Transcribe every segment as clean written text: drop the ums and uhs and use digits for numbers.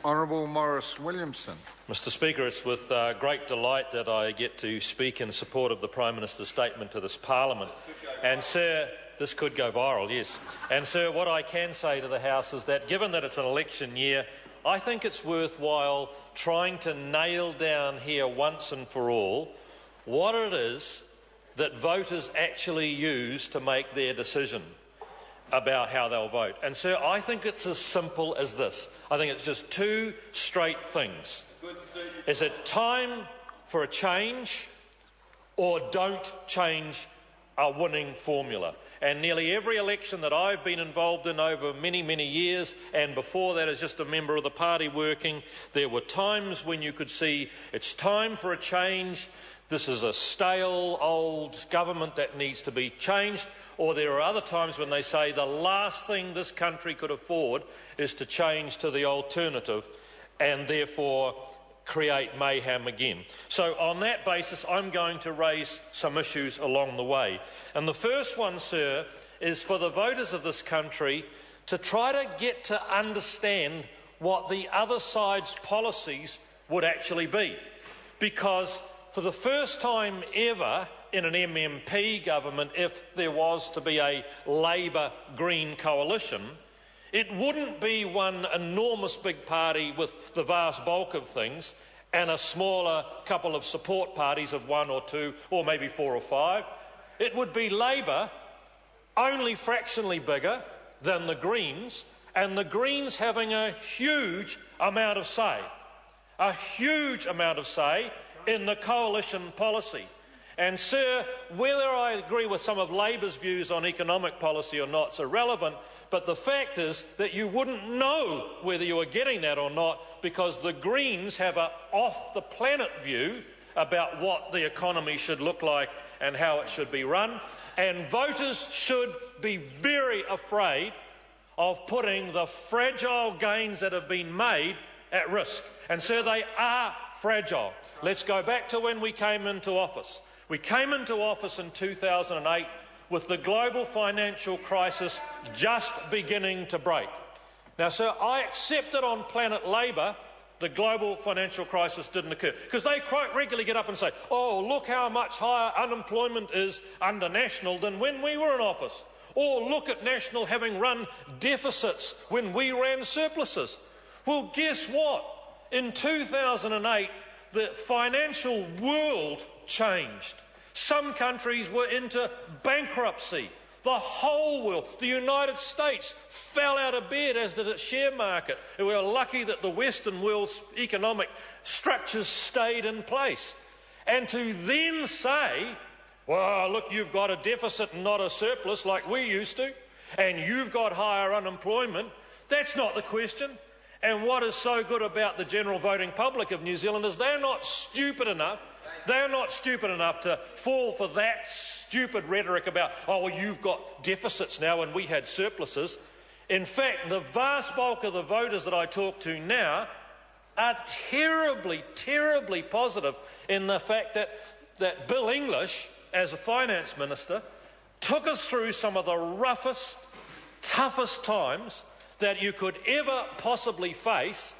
Honourable Maurice Williamson. Mr Speaker, it's with great delight that I get to speak in support of the Prime Minister's statement to this Parliament. And, sir, this could go viral, yes. And, sir, what I can say to the House is that, given that it's an election year, I think it's worthwhile trying to nail down here once and for all what it is that voters actually use to make their decision about how they'll vote. And, sir, I think it's as simple as this. I think it's just two straight things. Is it time for a change, or don't change a winning formula? And nearly every election that I've been involved in over many, many years, and before that as just a member of the party working, there were times when you could see it's time for a change, this is a stale, old government that needs to be changed, or there are other times when they say the last thing this country could afford is to change to the alternative and therefore create mayhem again. So on that basis, I'm going to raise some issues along the way. And the first one, sir, is for the voters of this country to try to get to understand what the other side's policies would actually be. Because for the first time ever in an MMP government, if there was to be a Labor-Green coalition, it wouldn't be one enormous big party with the vast bulk of things and a smaller couple of support parties of one or two or maybe four or five. It would be Labor, only fractionally bigger than the Greens, and the Greens having a huge amount of say. A huge amount of say in the coalition policy. And, sir, whether I agree with some of Labor's views on economic policy or not is irrelevant, but the fact is that you wouldn't know whether you were getting that or not, because the Greens have an off-the-planet view about what the economy should look like and how it should be run. And voters should be very afraid of putting the fragile gains that have been made at risk. And, sir, they are fragile. Let's go back to when we came into office. We came into office in 2008 with the global financial crisis just beginning to break. Now, sir, I accept that on planet Labor the global financial crisis didn't occur, because they quite regularly get up and say, oh, look how much higher unemployment is under National than when we were in office. Or look at National having run deficits when we ran surpluses. Well, guess what? In 2008, the financial world changed. Some countries were into bankruptcy. The whole world, the United States, fell out of bed, as did its share market. And we were lucky that the Western world's economic structures stayed in place. And to then say, well, look, you've got a deficit and not a surplus like we used to, and you've got higher unemployment, that's not the question. And what is so good about the general voting public of New Zealand is they're not stupid enough to fall for that stupid rhetoric about, oh, well, you've got deficits now and we had surpluses. In fact, the vast bulk of the voters that I talk to now are terribly, terribly positive in the fact that Bill English, as a finance minister, took us through some of the roughest, toughest times that you could ever possibly face,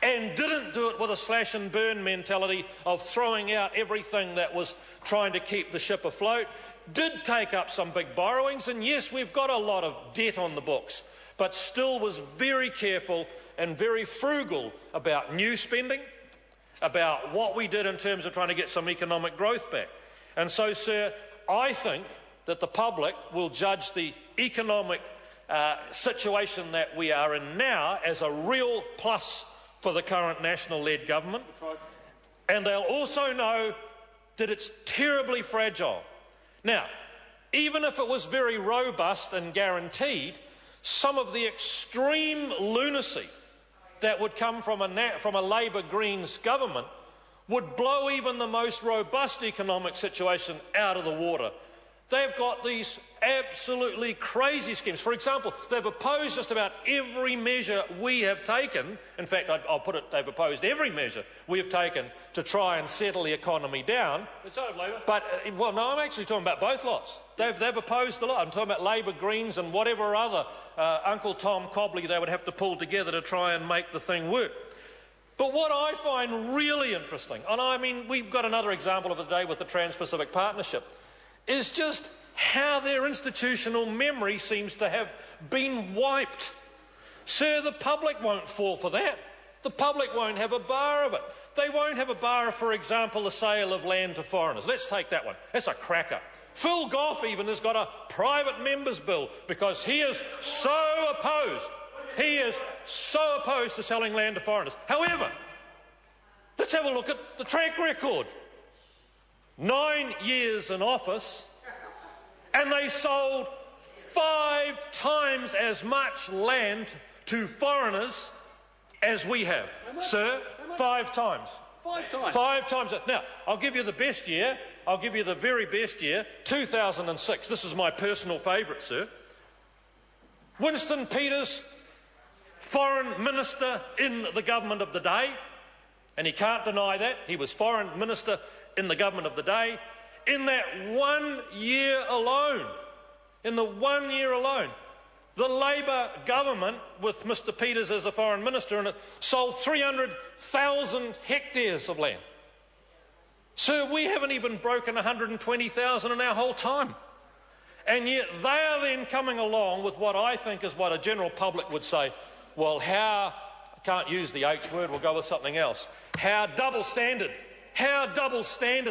and didn't do it with a slash and burn mentality of throwing out everything that was trying to keep the ship afloat. Did take up some big borrowings, and yes, we've got a lot of debt on the books, but still was very careful and very frugal about new spending, about what we did in terms of trying to get some economic growth back. And so, sir, I think that the public will judge the economic situation that we are in now as a real plus for the current National-led government. And they'll also know that it's terribly fragile. Now, even if it was very robust and guaranteed, some of the extreme lunacy that would come from a Labor-Greens government would blow even the most robust economic situation out of the water. They've got these absolutely crazy schemes. For example, they've opposed just about every measure we have taken. In fact, I'll put it, they've opposed every measure we have taken to try and settle the economy down. So have Labor. But, well, no, I'm actually talking about both lots. They've opposed a lot. I'm talking about Labor, Greens and whatever other Uncle Tom Cobley they would have to pull together to try and make the thing work. But what I find really interesting, and I mean, we've got another example of the day with the Trans-Pacific Partnership, is just how their institutional memory seems to have been wiped. Sir, the public won't fall for that. The public won't have a bar of it. They won't have a bar of, for example, the sale of land to foreigners. Let's take that one. That's a cracker. Phil Goff even has got a private members bill because he is so opposed. He is so opposed to selling land to foreigners. However, let's have a look at the track record. 9 years in office, and they sold 5 times as much land to foreigners as we have. Sir, 5 times. 5 times? 5 times. Now, I'll give you the best year. I'll give you the very best year, 2006. This is my personal favourite, sir. Winston Peters, Foreign Minister in the government of the day, and he can't deny that. He was Foreign Minister in the government of the day. In that 1 year alone, the Labor government, with Mr Peters as a Foreign Minister in it, sold 300,000 hectares of land. Sir, we haven't even broken 120,000 in our whole time. And yet they are then coming along with what I think is what a general public would say, well, how, I can't use the H word, we'll go with something else. How double standard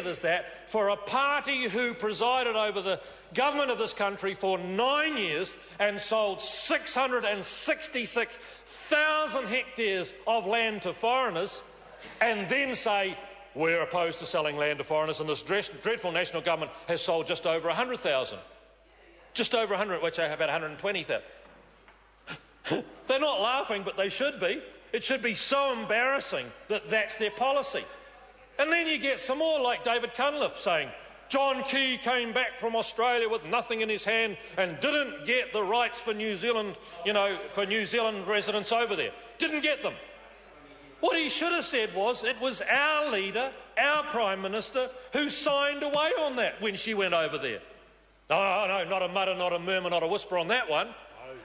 is that for a party who presided over the government of this country for 9 years and sold 666,000 hectares of land to foreigners, and then say, we're opposed to selling land to foreigners, and this dreadful national government has sold just over 100,000. Just over 100, which I have about 120,000. They're not laughing, but they should be. It should be so embarrassing that that's their policy. And then you get some more like David Cunliffe saying, John Key came back from Australia with nothing in his hand and didn't get the rights for New Zealand, for New Zealand residents over there. Didn't get them. What he should have said was, it was our leader, our Prime Minister, who signed away on that when she went over there. Oh, no, not a mutter, not a murmur, not a whisper on that one.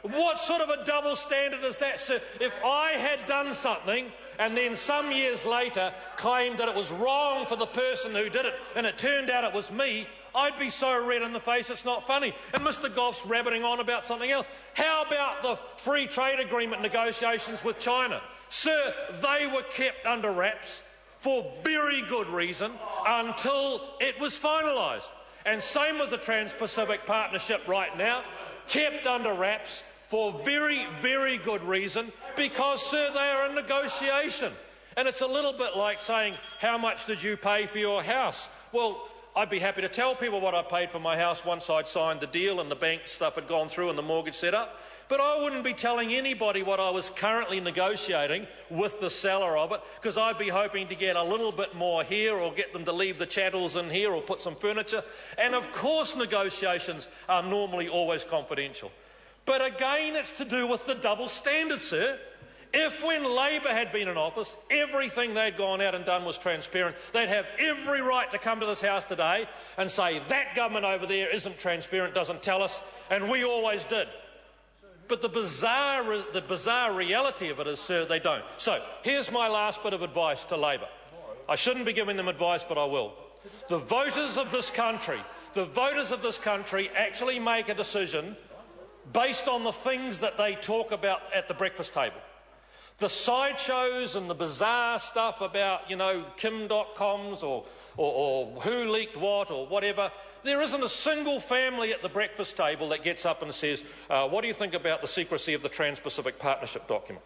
What sort of a double standard is that, sir? If I had done something and then some years later claimed that it was wrong for the person who did it and it turned out it was me, I'd be so red in the face it's not funny. And Mr Goff's rabbiting on about something else. How about the free trade agreement negotiations with China? Sir, they were kept under wraps for very good reason until it was finalised. And same with the Trans-Pacific Partnership right now, kept under wraps for very, very good reason because, sir, they are in negotiation. And it's a little bit like saying, how much did you pay for your house? Well, I'd be happy to tell people what I paid for my house once I'd signed the deal and the bank stuff had gone through and the mortgage set up. But I wouldn't be telling anybody what I was currently negotiating with the seller of it, because I'd be hoping to get a little bit more here or get them to leave the chattels in here or put some furniture. And of course negotiations are normally always confidential. But again, it's to do with the double standard, sir. If when Labor had been in office, everything they'd gone out and done was transparent, they'd have every right to come to this House today and say, that government over there isn't transparent, doesn't tell us, and we always did. But the bizarre reality of it is, sir, they don't. So here's my last bit of advice to Labor. I shouldn't be giving them advice, but I will. The voters of this country actually make a decision based on the things that they talk about at the breakfast table. The sideshows and the bizarre stuff about, Kim.coms or who leaked what or whatever, there isn't a single family at the breakfast table that gets up and says, what do you think about the secrecy of the Trans-Pacific Partnership document?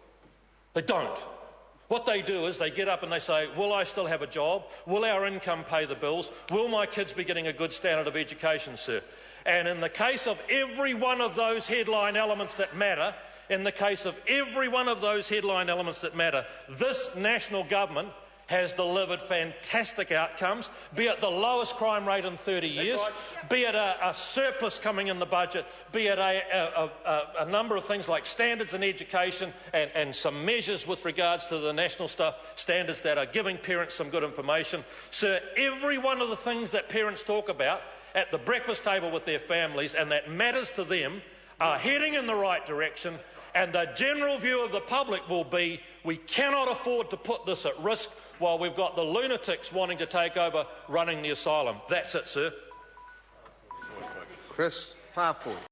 They don't. What they do is they get up and they say, will I still have a job? Will our income pay the bills? Will my kids be getting a good standard of education, sir? And in the case of every one of those headline elements that matter, this national government has delivered fantastic outcomes, be it the lowest crime rate in 30 years, be it a surplus coming in the budget, be it a number of things like standards in education and some measures with regards to the national standards that are giving parents some good information. Sir, every one of the things that parents talk about at the breakfast table with their families and that matters to them are heading in the right direction, And the general view of the public will be we cannot afford to put this at risk while we've got the lunatics wanting to take over running the asylum. That's it, sir. Chris, 540.